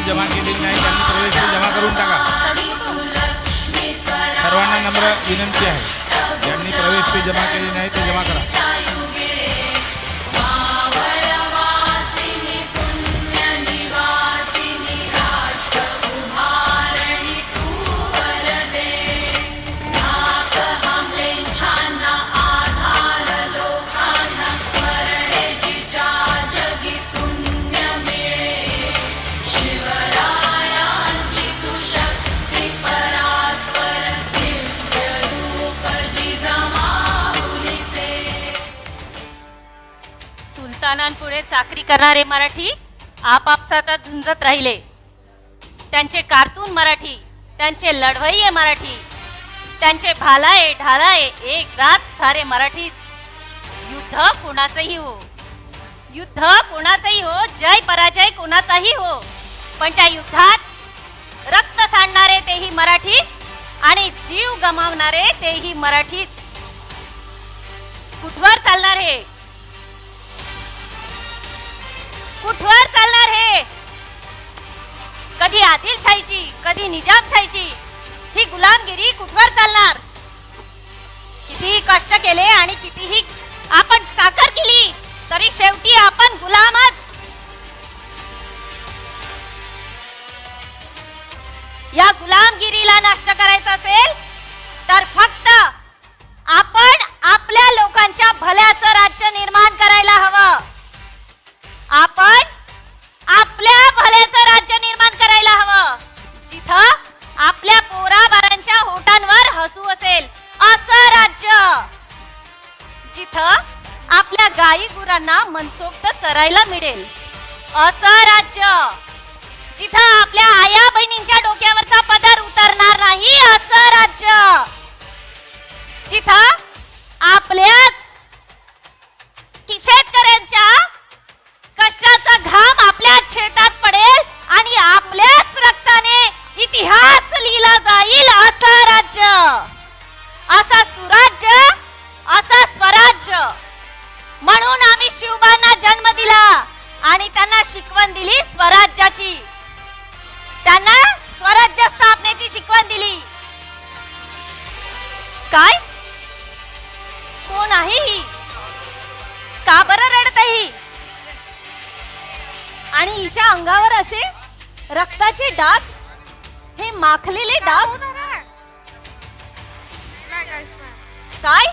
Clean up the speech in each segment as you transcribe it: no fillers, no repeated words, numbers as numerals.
जमा केलेली नाही त्यांनी प्रवेश फी जमा करून टाका. सर्वांना नम्र विनंती आहे, ज्यांनी प्रवेश फी जमा केली नाही ते जमा करा. सुलतानांपुढे चाकरी करणारे मराठी आपापसातच झुंजत राहिले. त्यांचे कारतून मराठी, त्यांचे लढवय्ये मराठी, त्यांचे भालाये ढालाये एक रात सारे मराठीच. युद्ध कोणाचंही हो, युद्ध कोणाचंही हो, जय पराजय कोणाचाही हो, पण त्या युद्धात रक्त सांडणारे तेही मराठीच आणि जीव गमावणारे तेही मराठीच. कुठवर चालणार हे, कुठवर चालणार हे? कधी आदिलशाहीची, कधी निजामशाहीची ही गुलामगिरी कुठवर चालणार? कितीही कष्ट केले आणि कितीही आपण साखर केली तरी शेवटी आपण गुलामच. या गुलामगिरीला नष्ट करायचं असेल तर फक्त आपण आपल्या लोकांच्या भल्याचं राज्य निर्माण करायला हवं. आपण आपल्या भल्याचं राज्य निर्माण करायला हवं, जिथं आपल्या पोराबाळांच्या होटांवर हसू असेल असं राज्य, जिथं आपल्या गाई गुरांना मनसोक्त चरायला मिळेल असं राज्य, जिथं आपल्या आया बहिणींच्या डोक्यावरचा पदर उतरणार नाही असं राज्य, जिथं आपल्याच शेतकऱ्यांच्या कष्टाचा घाम आपल्या शेतात पडेल आणि आपल्याच रक्ताने इतिहास लिहिला जाईल असं राज्य, असा सुराज्य, असा स्वराज्य. म्हणून आम्ही शिवबांना जन्म दिला आणि त्यांना शिकवण दिली स्वराज्याची, त्यांना स्वराज्य स्थापनेची शिकवण दिली. काय कोण आहे ही? का बरं रडत ही? आणि हिच्या अंगावर असे रक्ताचे डाग, हे माखलेले डाग. काय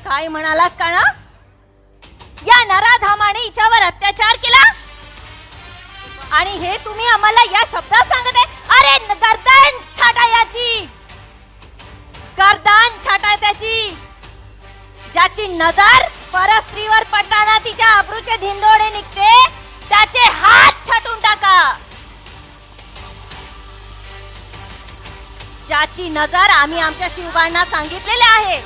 काय म्हणालास का ना? या नराधामाने हिच्यावर अत्याचार केला आणि हे तुम्ही आम्हाला या शब्दात सांगत आहे? अरे गर्दन छाटा याची, गर्दन छाटा त्याची, ज्याची नजर परस्त्रीवर पडताना तिच्या अब्रूचे धिंडोळे निघते त्याचे हात छाटून टाका. ज्याची नजर आम्ही आमच्या शिवबांना सांगितलेले आहे,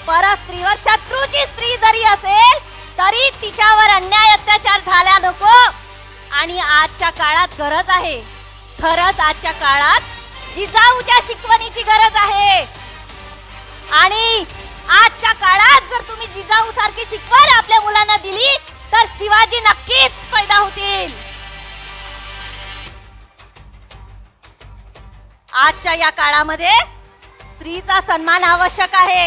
परस्त्रीवर शत्रूची स्त्री जरी असेल तरी तिच्यावर अन्याय अत्याचार झाला नको. आणि आजच्या काळात गरज आहे, खरंच आजच्या काळात जिजाऊच्या शिकवणीची गरज आहे. आणि आजच्या काळात जर तुम्ही जिजाऊ सारखी शिकवण आपल्या मुलांना दिली तर शिवाजी नक्कीच पैदा होतील. आजच्या या काळामध्ये स्त्रीचा सन्मान आवश्यक आहे.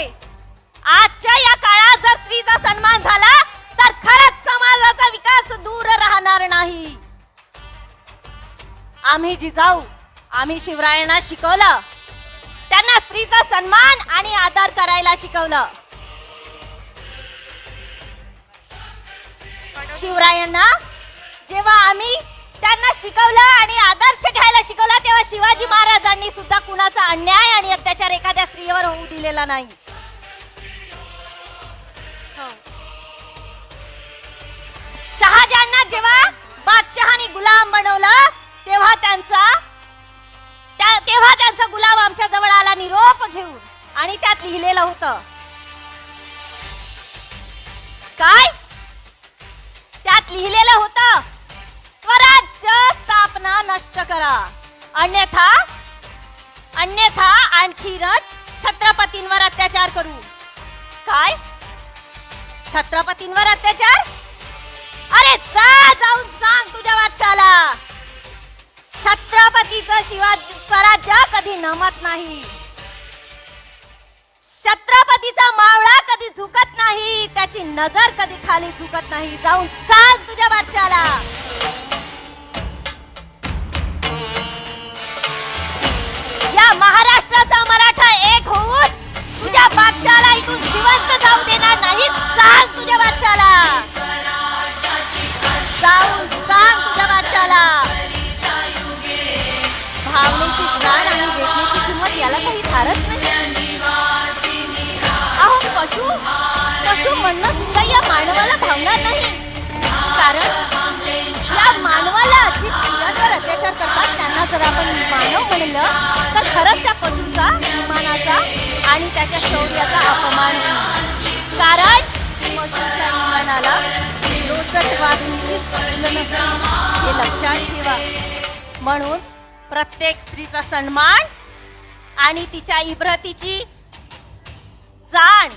आजच्या या काळात जर स्त्रीचा सन्मान झाला तर खरंच समाजाचा विकास दूर राहणार नाही. आम्ही जिजाऊ, आम्ही शिवरायांना शिकवलं, त्यांना स्त्रीचा सन्मान आणि आदर करायला शिकवलं. शिवरायांना जेव्हा आम्ही त्यांना शिकवलं आणि आदर्श घ्यायला शिकवला तेव्हा शिवाजी महाराजांनी सुद्धा कुणाचा अन्याय आणि अत्याचार एखाद्या स्त्रीवर होऊ दिलेला नाही. शहाजहानना जेव्हा बादशहाने गुलाम बनवलं तेव्हा त्यांचा गुलाम आमच्या जवळ आला निरोप घेऊन आणि त्यात लिहिलेलं होतं काय? त्यात लिहिलेलं होतं स्वराज्य स्थापना नष्ट करा, अन्यथा आणखीनच छत्रपतींवर अत्याचार करू. काय छत्रपतींवर अत्याचार? अरे जा जाऊन सांग तुझ्या बादशाला, छत्रपतीचं शिवाजी स्वराज्य कधी नमत नाही. छत्रपतीचा मावळा कधी झुकत नाही, त्याची नजर कधी खाली झुकत नाही. जाऊन सांग तुझ्या बादशाला. या महाराष्ट्राचा मराठा एक होऊन तुझ्या बादशाला इथून जिवंत जाऊ देणार नाही. सांग तुझ्या बादशाला. जाऊन सांग तुझ्या बादशाला. भावनेची जाण आणि वेदनेची किंमत याला काही थारच नाही. अहो पशु पशु म्हणणं सुद्धा या मानवाला भावणार नाही. कारण या मानवाला जी स्त्रियांवर अत्याचार करतात त्यांना जर आपण मानव म्हणलं तर खरंच त्या पशूचा, विमानाचा आणि त्याच्या शौर्याचा अपमान होईल. कारण पशूच्या विमानाला रोचक वागणीची पसंत नसते, हे लक्षात ठेवा. म्हणून प्रत्येक स्त्रीचा सन्मान आणि तिच्या इब्रतीची जाण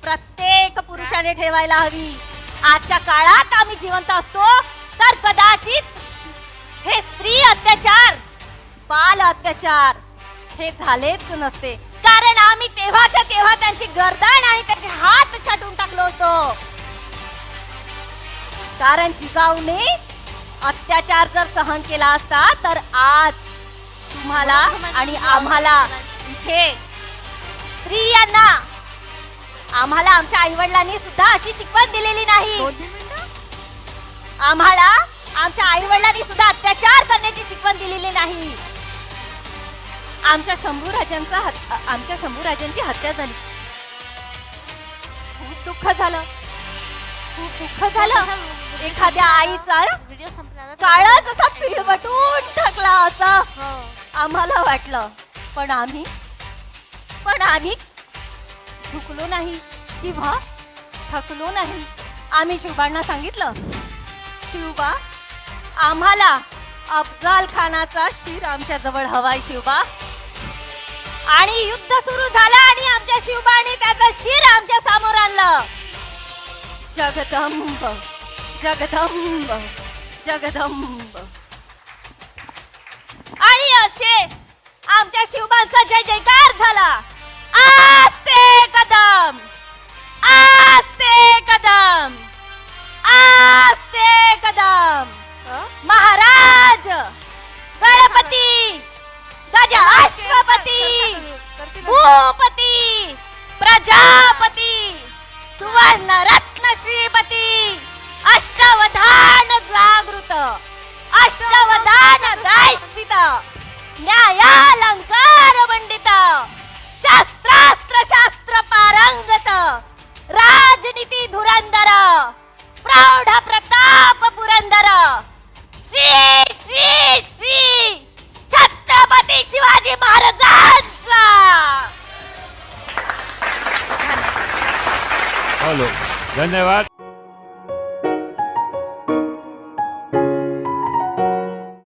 प्रत्येक पुरुषाने ठेवायला हवी. आजच्या काळात आम्ही जिवंत असतो तर कदाचित हे स्त्री अत्याचार, बाल अत्याचार हे झालेच नसते. कारण आम्ही तेव्हाच्या तेव्हा त्यांची गर्दन आणि त्याचे हात छाटून टाकलो होतो. कारण जिजाऊने अत्याचार जर सहन केला असता तर आज तुम्हाला आणि आम्हाला इथे स्त्रियांना, आम्हाला आमच्या आईवडिलांनी सुद्धा अशी शिकवण दिलेली नाही. आम्हाला आमच्या आईवडिलांनी सुद्धा अत्याचार करण्याची शिकवण दिलेली नाही. आमच्या शंभूराजांची हत्या झाली. खूप दुःख झालं, खूप दुःख झालं. एखाद्या आईचा काळा जसा पिळवटून टाकला असं आम्हाला वाटलं. पण आम्ही झुकलो नाही किंवा थकलो नाही. आम्ही शिवबांना सांगितलं, शिवबा आम्हाला अफजल खानाचा शिर आमच्या जवळ हवाय शिवबा. आणि युद्ध सुरू झालं आणि आमच्या शिवबाने त्याचं शिर आमच्या समोर आणलं. जगदंब जगदंब जगदंब. आणि असे आमच्या शिवबांचा जय जयकार झाला. आस्ते कदम, आस्ते कदम, आस्ते कदम. महाराज, गणपती, गज अश्वपती, भूपती, प्रजापती, सुवर्ण रत्न श्रीपती, अष्टवधान जागृत, अष्टवधान दैष्टित, न्यायालंकार मंडित, शास्त्रास्त्र शास्त्र पारंगत, राजनीती धुरंधर, प्रौढ प्रताप पुरंदर, श्री श्री श्री छत्रपती शिवाजी महाराजांचा. हॅलो, धन्यवाद.